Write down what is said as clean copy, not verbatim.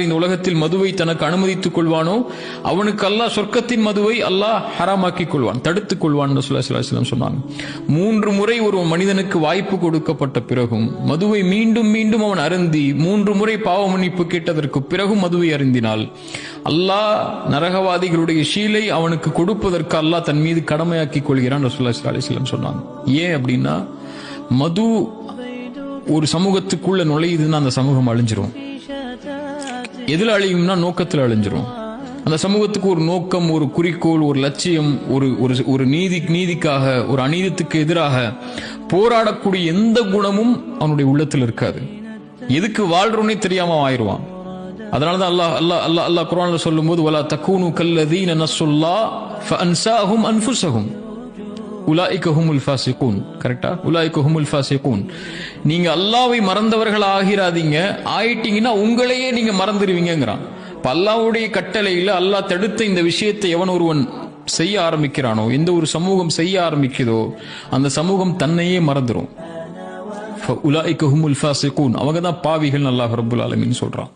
இந்த உலகத்தில் மதுவை தனக்கு அனுமதித்துக் கொள்வானோ அவனுக்கு அல்லாஹ் சொர்க்கத்தின் மதுவை அல்லாஹ் ஹராமாக்கிக் கொள்வான், தடுத்துக் கொள்வான் ரசூலுல்லாஹி ஸல்லல்லாஹு அலைஹி வஸல்லம் சொன்னாங்க. 3 முறை ஒரு மனிதனுக்கு வாய்ப்பு கொடுக்கப்பட்ட பிறகும் மதுவை மீண்டும் மீண்டும் அவன் அருந்தி 3 முறை பாவ மன்னிப்பு கேட்டதற்கு பிறகும் மதுவை அருந்தினால் அல்லாஹ் நரகவாதிகளுடைய ஷீலை அவனுக்கு கொடுப்பதற்கு அல்லாஹ் தன் மீது கடமையாக்கிக் கொள்கிறான் ரசூலுல்லாஹி ஸல்லல்லாஹு அலைஹி வஸல்லம் சொன்னாங்க. ஏன் அப்படின்னா, மது ஒரு சமூகத்துக்குள்ள நுழையுதுன்னா அந்த சமூகம் அழிஞ்சிரும். எதுல அழியும்னா நோக்கத்தில் அழிஞ்சிரும். அந்த சமூகத்துக்கு ஒரு நோக்கம், ஒரு குறிக்கோள், ஒரு லட்சியம், ஒரு நீதிக்காக, ஒரு அநீதத்துக்கு எதிராக போராடக்கூடிய எந்த குணமும் அவனுடைய உள்ளத்தில் இருக்காது. எதுக்கு வாழ்றோன்னே தெரியாம ஆயிடுவான். அதனாலதான் அல்லாஹ் குர்ஆன்ல சொல்லும்போது வலா தகூனு கல்லதீன நஸ்ஸுல்லாஹ் ஃபஅன்ஸாஹும் அன்ஃபுஸஹும் உலாயிக ஹுமுல் ஃபாசிகூன். கரெக்டா? உலாயிக ஹுமுல் ஃபாசிகூன். நீங்க அல்லாஹ்வை மறந்தவர்கள் ஆகிராதீங்க, ஆயிட்டீங்கன்னா உங்களையே நீங்க மறந்துடுவீங்கங்கறான். அல்லாஹ்வுடைய கட்டளையில அல்லாஹ் தடுத்த இந்த விஷயத்தை எவன் ஒருவன் செய்ய ஆரம்பிக்கிறானோ, எந்த ஒரு சமூகம் செய்ய ஆரம்பிக்குதோ அந்த சமூகம் தன்னையே மறந்துடும். உலாயிக ஹுமுல் ஃபாசிகூன். அவங்க தான் பாவிகள் அல்லாஹ் ரப்பல் ஆலமீன் சொல்றான்.